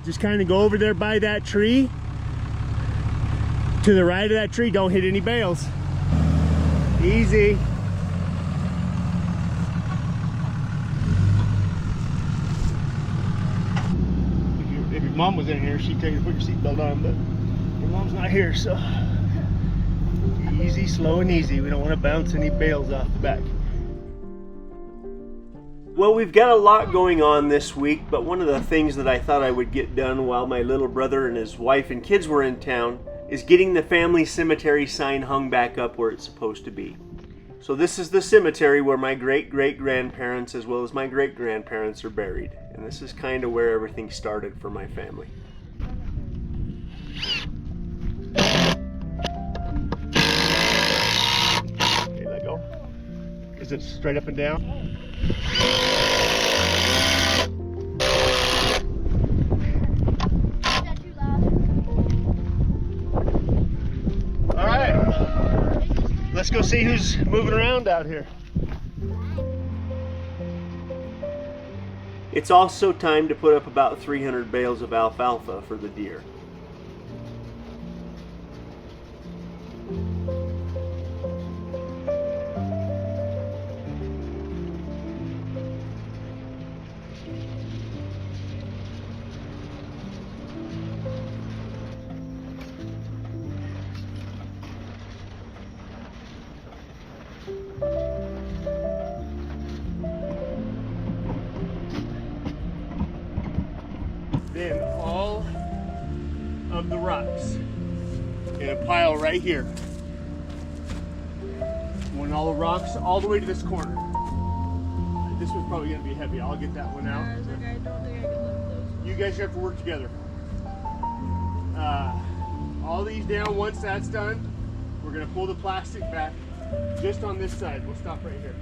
Just kind of go over there by that tree. To the right of that tree, don't hit any bales. Easy. If your mom was in here, she'd tell you to put your seatbelt on, but your mom's not here, so easy, slow and easy. We don't want to bounce any bales off the back. Well, we've got a lot going on this week, but one of the things that I thought I would get done while my little brother and his wife and kids were in town is getting the family cemetery sign hung back up where it's supposed to be. So this is the cemetery where my great-great-grandparents as well as my great-grandparents are buried. And this is kind of where everything started for my family. Okay, let go. Is it straight up and down? All right, let's go see who's moving around out here. It's also time to put up about 300 bales of alfalfa for the deer. Then all of the rocks in a pile right here. Want all the rocks all the way to this corner. This one's probably going to be heavy. I'll get that one out. I don't think I can lift those. You guys have to work together. All these down. Once that's done, we're going to pull the plastic back just on this side. We'll stop right here.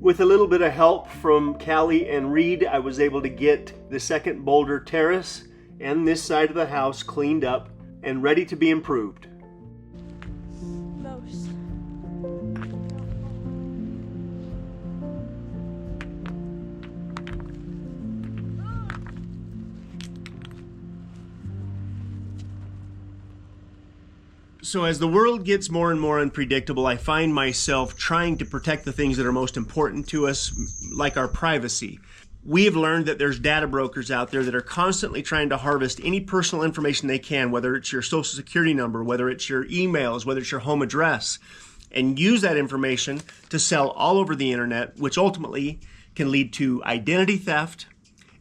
With a little bit of help from Callie and Reed, I was able to get the second Boulder Terrace and this side of the house cleaned up and ready to be improved. Most. So as the world gets more and more unpredictable, I find myself trying to protect the things that are most important to us, like our privacy. We have learned that there's data brokers out there that are constantly trying to harvest any personal information they can, whether it's your social security number, whether it's your emails, whether it's your home address, and use that information to sell all over the internet, which ultimately can lead to identity theft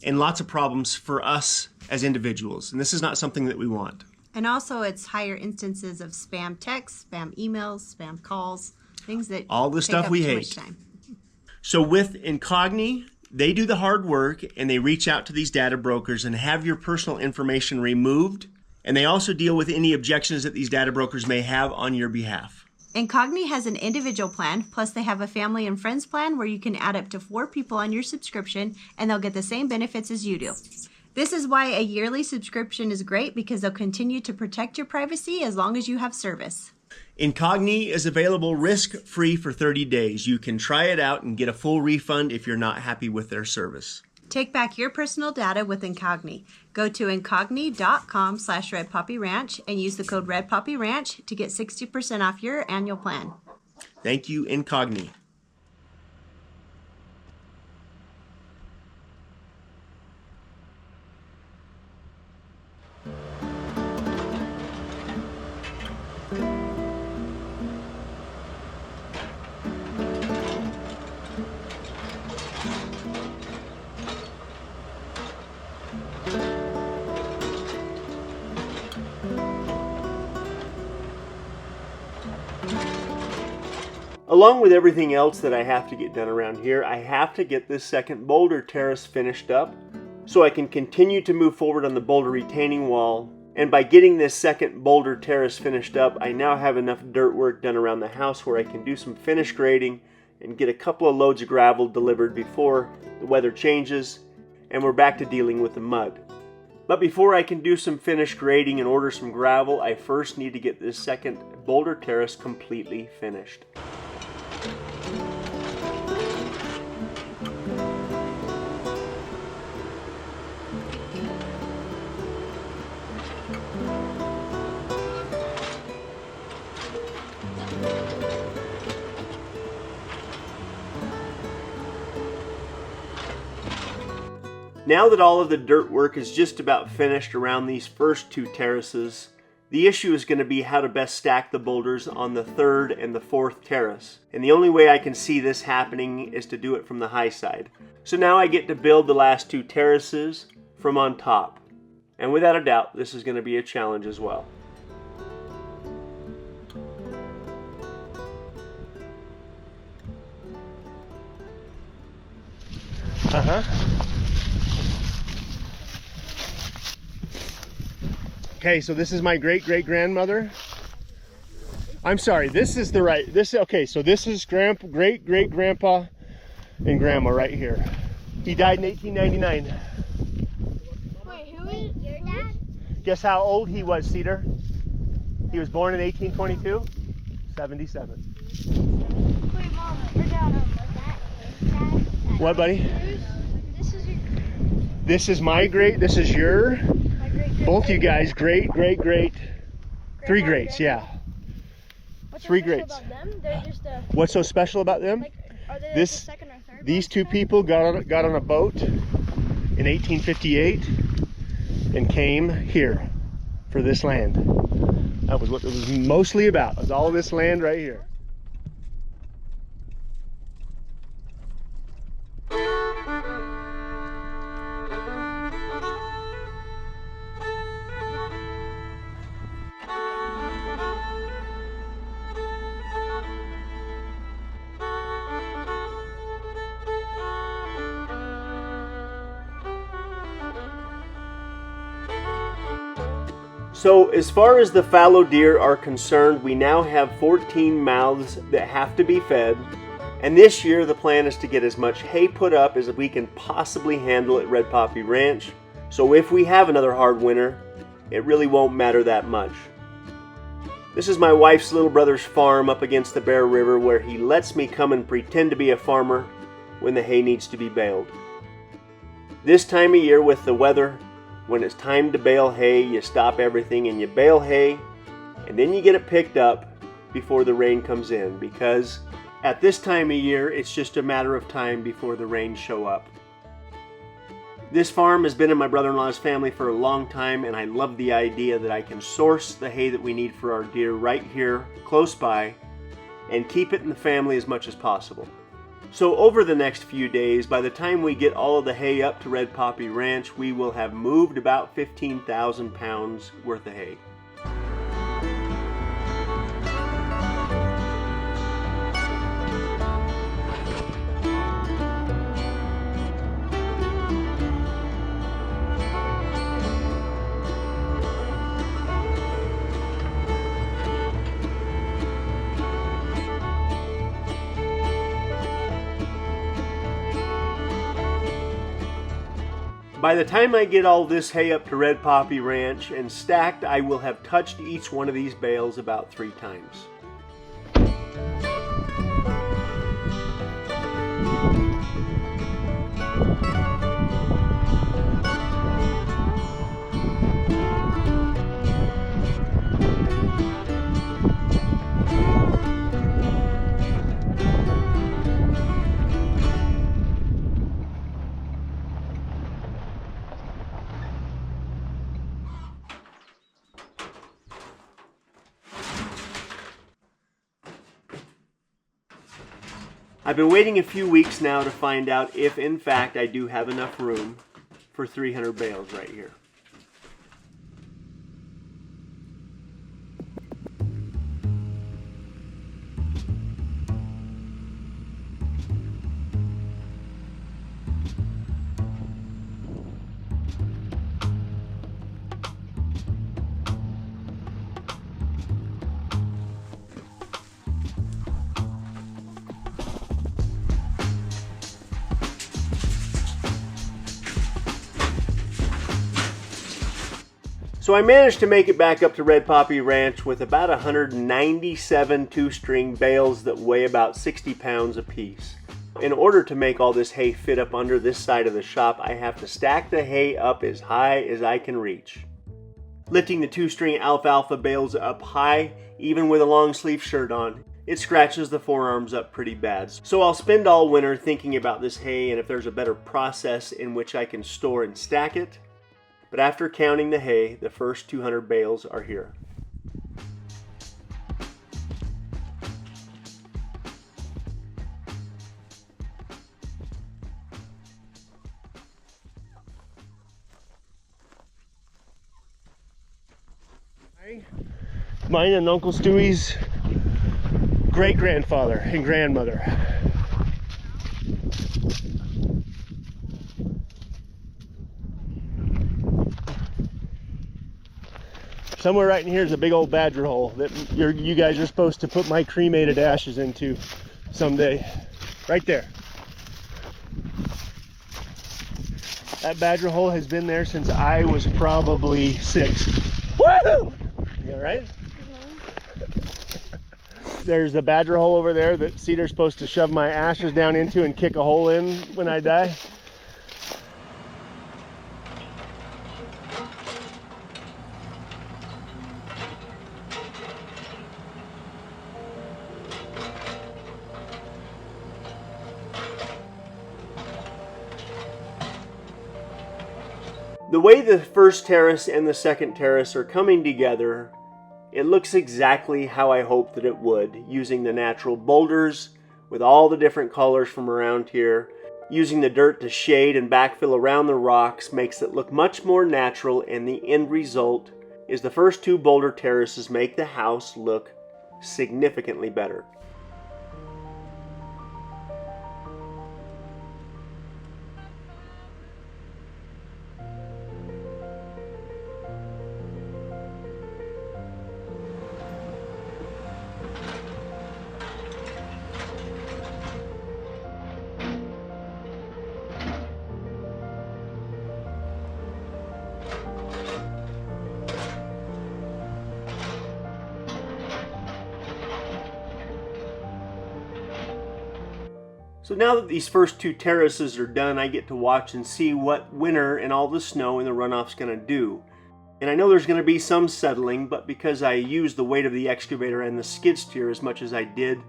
and lots of problems for us as individuals. And this is not something that we want. And also it's higher instances of spam texts, spam emails, spam calls, things that all the stuff we hate. So with Incogni, they do the hard work and they reach out to these data brokers and have your personal information removed. And they also deal with any objections that these data brokers may have on your behalf. Incogni has an individual plan, plus they have a family and friends plan where you can add up to 4 people on your subscription and they'll get the same benefits as you do. This is why a yearly subscription is great, because they'll continue to protect your privacy as long as you have service. Incogni is available risk-free for 30 days. You can try it out and get a full refund if you're not happy with their service. Take back your personal data with Incogni. Go to incogni.com/redpoppyranch and use the code redpoppyranch to get 60% off your annual plan. Thank you, Incogni. Along with everything else that I have to get done around here, I have to get this second Boulder Terrace finished up so I can continue to move forward on the boulder retaining wall. And by getting this second Boulder Terrace finished up, I now have enough dirt work done around the house where I can do some finish grading and get a couple of loads of gravel delivered before the weather changes and we're back to dealing with the mud. But before I can do some finished grading and order some gravel, I first need to get this second Boulder Terrace completely finished. Now that all of the dirt work is just about finished around these first two terraces, the issue is going to be how to best stack the boulders on the third and the fourth terrace. And the only way I can see this happening is to do it from the high side. So now I get to build the last two terraces from on top. And without a doubt, this is going to be a challenge as well. Okay, so this is my great-great-grandmother. I'm sorry, this is the right, okay, so this is great-great-grandpa and grandma right here. He died in 1899. Wait, who is your dad? Guess how old he was, Cedar? He was born in 1822, 77. Wait, Mom, or Dad, was that? What, buddy? This is your. This is my great, this is your, both you guys, great, three greats, yeah. What's Three so special greats. about them? They're just a. What's so special about them? Like, are they This- like the second or third? These ones two then? people got on a boat in 1858 and came here for this land. That was what it was mostly about. It was all this land right here. So as far as the fallow deer are concerned, we now have 14 mouths that have to be fed. And this year the plan is to get as much hay put up as we can possibly handle at Red Poppy Ranch. So if we have another hard winter, it really won't matter that much. This is my wife's little brother's farm up against the Bear River, where he lets me come and pretend to be a farmer when the hay needs to be baled. This time of year with the weather, when it's time to bale hay, you stop everything and you bale hay, and then you get it picked up before the rain comes in, because at this time of year, it's just a matter of time before the rains show up. This farm has been in my brother-in-law's family for a long time, and I love the idea that I can source the hay that we need for our deer right here, close by, and keep it in the family as much as possible. So over the next few days, by the time we get all of the hay up to Red Poppy Ranch, we will have moved about 15,000 pounds worth of hay. By the time I get all this hay up to Red Poppy Ranch and stacked, I will have touched each one of these bales about 3 times. I've been waiting a few weeks now to find out if, in fact, I do have enough room for 300 bales right here. So I managed to make it back up to Red Poppy Ranch with about 197 two-string bales that weigh about 60 pounds apiece. In order to make all this hay fit up under this side of the shop, I have to stack the hay up as high as I can reach. Lifting the two-string alfalfa bales up high, even with a long sleeve shirt on, it scratches the forearms up pretty bad. So I'll spend all winter thinking about this hay and if there's a better process in which I can store and stack it. But after counting the hay, the first 200 bales are here. Mine and Uncle Stewie's great-grandfather and grandmother. Somewhere right in here is a big old badger hole that you guys are supposed to put my cremated ashes into someday. Right there. That badger hole has been there since I was probably 6. Woohoo! You all right? There's a badger hole over there that Cedar's supposed to shove my ashes down into and kick a hole in when I die. The way the first terrace and the second terrace are coming together, it looks exactly how I hoped that it would, using the natural boulders with all the different colors from around here. Using the dirt to shade and backfill around the rocks makes it look much more natural, and the end result is the first 2 boulder terraces make the house look significantly better. So now that these first 2 terraces are done, I get to watch and see what winter and all the snow and the runoff's going to do. And I know there's going to be some settling, but because I used the weight of the excavator and the skid steer as much as I did,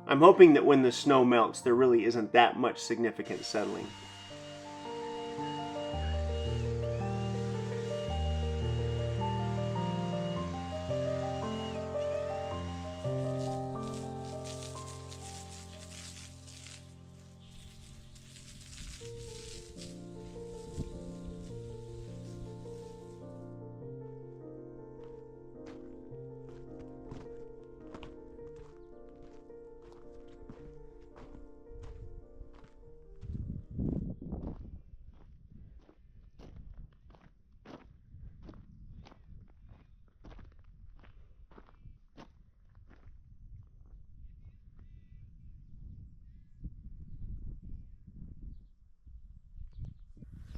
I'm hoping that when the snow melts, there really isn't that much significant settling.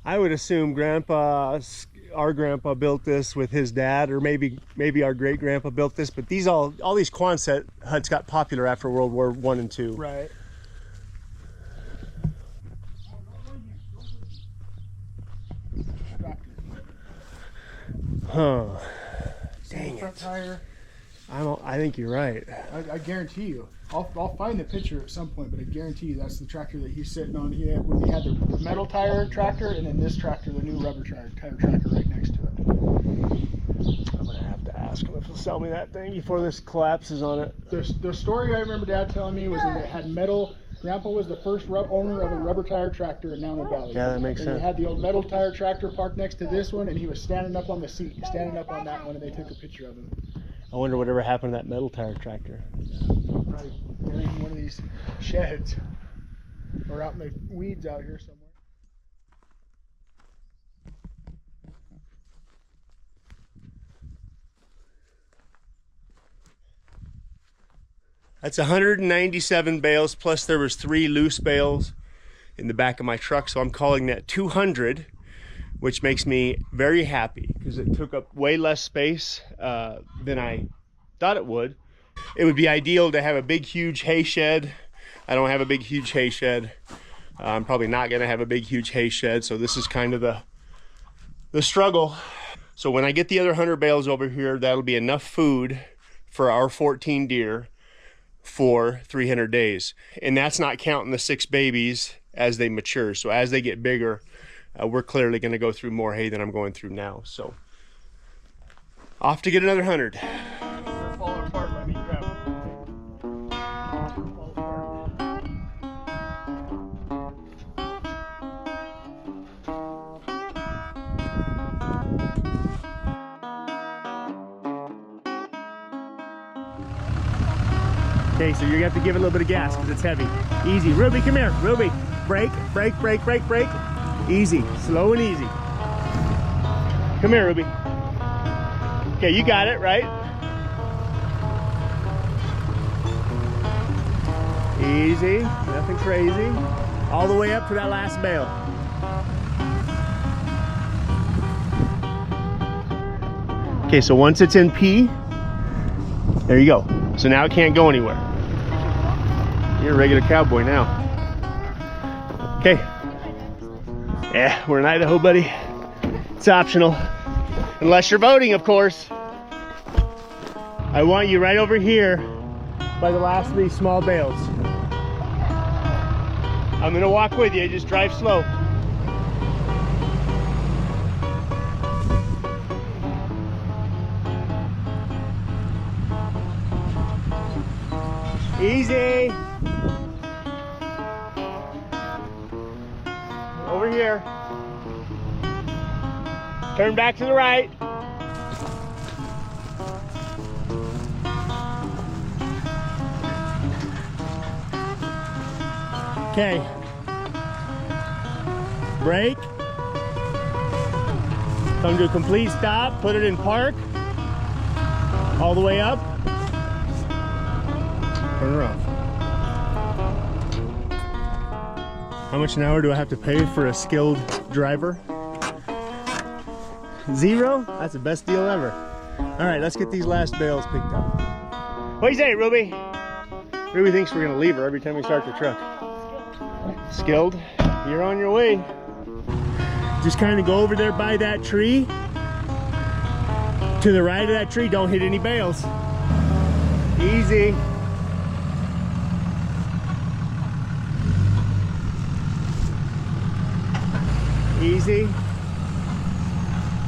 I would assume our grandpa built this with his dad, or maybe our great grandpa built this. But all these Quonset huts got popular after World War I and II. Right. Huh. Dang Front it. tire. I think you're right. I guarantee you. I'll find the picture at some point, but I guarantee you that's the tractor that he's sitting on. He had the metal tire tractor, and then this tractor, the new rubber tire tractor right next to it. I'm gonna have to ask him if he'll sell me that thing before this collapses on it. The story I remember Dad telling me was that it had metal. Grandpa was the first owner of a rubber tire tractor in Mountain Valley. Yeah, that makes and sense. He had the old metal tire tractor parked next to this one, and he was standing up on the seat, standing up on that one, and they took a picture of him. I wonder whatever happened to that metal tire tractor. Probably buried in one of these sheds, or out in the weeds out here somewhere. That's 197 bales, plus there was 3 loose bales in the back of my truck, so I'm calling that 200, which makes me very happy, because because it took up way less space than I thought it would. It would be ideal to have a big, huge hay shed. I don't have a big, huge hay shed. I'm probably not going to have a big, huge hay shed, so this is kind of the struggle. So when I get the other 100 bales over here, that'll be enough food for our 14 deer for 300 days. And that's not counting the 6 babies as they mature. So as they get bigger, we're clearly going to go through more hay than I'm going through now. So off to get another 100. They're falling apart. Let me grab them. Okay, so you're gonna have to give it a little bit of gas because it's heavy. Easy, Ruby, come here, Ruby. Brake, brake, brake, brake, brake. Easy, slow and easy. Come here, Ruby. Okay, you got it, right? Easy, nothing crazy. All the way up to that last bale. Okay, so once it's in P, there you go. So now it can't go anywhere. You're a regular cowboy now. Okay. Yeah, we're in Idaho, buddy. It's optional. Unless you're voting, of course. I want you right over here by the last of these small bales. I'm gonna walk with you, just drive slow. Easy. Over here. Turn back to the right. Okay. Brake. Come to a complete stop. Put it in park. All the way up. Turn her off. How much an hour do I have to pay for a skilled driver? 0? That's the best deal ever. All right, let's get these last bales picked up. What do you say, Ruby? Ruby thinks we're gonna leave her every time we start the truck. Skilled? You're on your way. Just kind of go over there by that tree. To the right of that tree, don't hit any bales. Easy. Easy.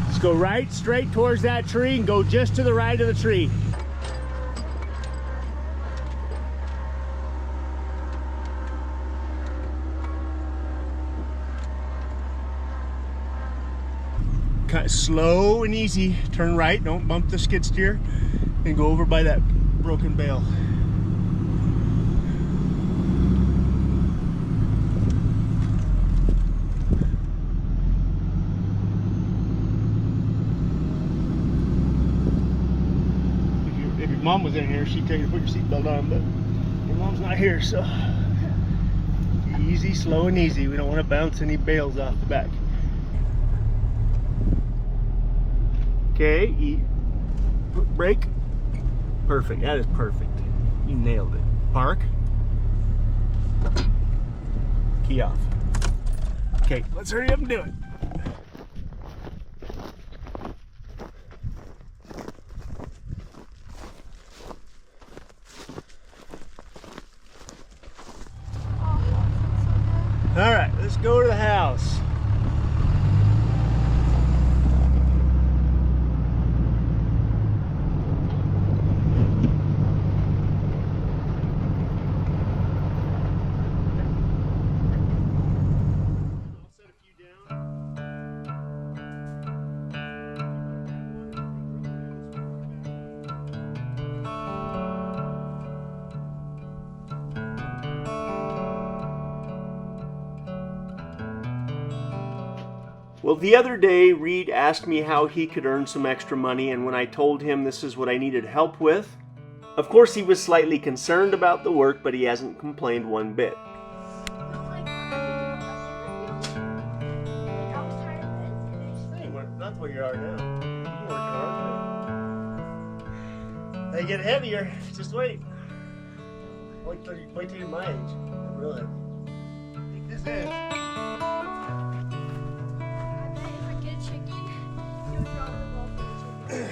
Just go right straight towards that tree and go just to the right of the tree. Kind of slow and easy. Turn right, don't bump the skid steer, and go over by that broken bale. Mom was in here, she'd tell you to put your seatbelt on, but your mom's not here, so easy, slow and easy. We don't want to bounce any bales off the back. Okay, brake. Perfect, that is perfect. You nailed it. Park. Key off. Okay, let's hurry up and do it. All right, let's go to the house. Well, the other day, Reed asked me how he could earn some extra money, and when I told him this is what I needed help with, of course he was slightly concerned about the work, but he hasn't complained one bit. That's where you are now. They get heavier. Just wait. Wait till you're my age. They're real heavy. I think this is. If I get a chicken, you'll drop the ball for the chicken.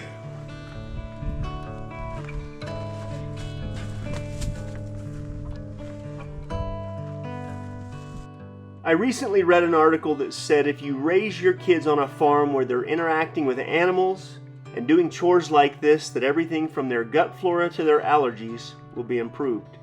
I recently read an article that said if you raise your kids on a farm where they're interacting with animals and doing chores like this, that everything from their gut flora to their allergies will be improved.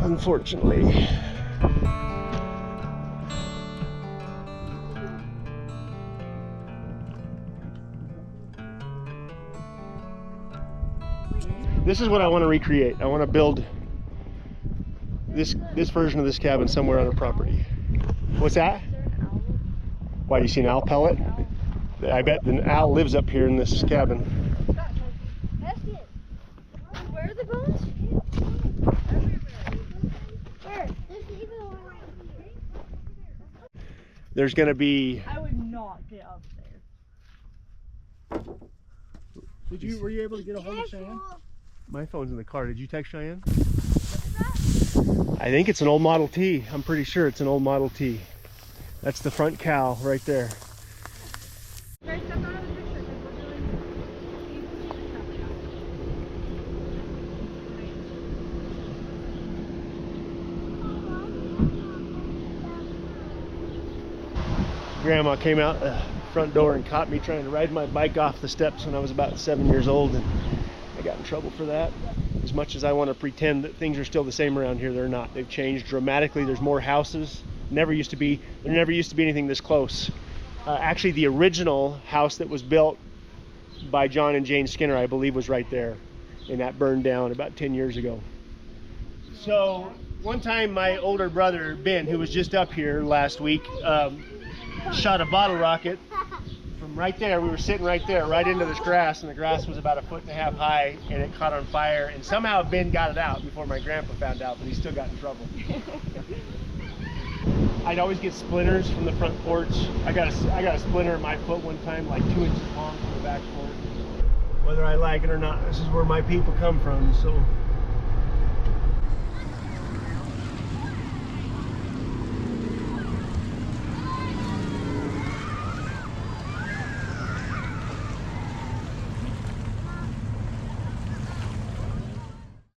Unfortunately. This is what I want to recreate. I want to build this version of this cabin somewhere on a property. What's that? Why, do you see an owl pellet? I bet the owl lives up here in this cabin. Where are the bones? Where? There's even one right here. There's going to be... I would not get up there. Were you able to get a hold of Cheyenne? My phone's in the car. Did you text Cheyenne? I think it's an old Model T. I'm pretty sure it's an old Model T. That's the front cowl right there. Grandma came out the front door and caught me trying to ride my bike off the steps when I was about 7 years old, and I got in trouble for that. As much as I want to pretend that things are still the same around here, they're not. They've changed dramatically. There's more houses. There never used to be anything this close. Actually, the original house that was built by John and Jane Skinner, I believe, was right there, and that burned down about 10 years ago. So one time my older brother, Ben, who was just up here last week, shot a bottle rocket from right there. We were sitting right there, right into this grass, and the grass was about 1.5 feet high, and it caught on fire, and somehow Ben got it out before my grandpa found out, but he still got in trouble. I'd always get splinters from the front porch. I got a splinter in my foot one time, like 2 inches long from the back porch. Whether I like it or not, this is where my people come from, so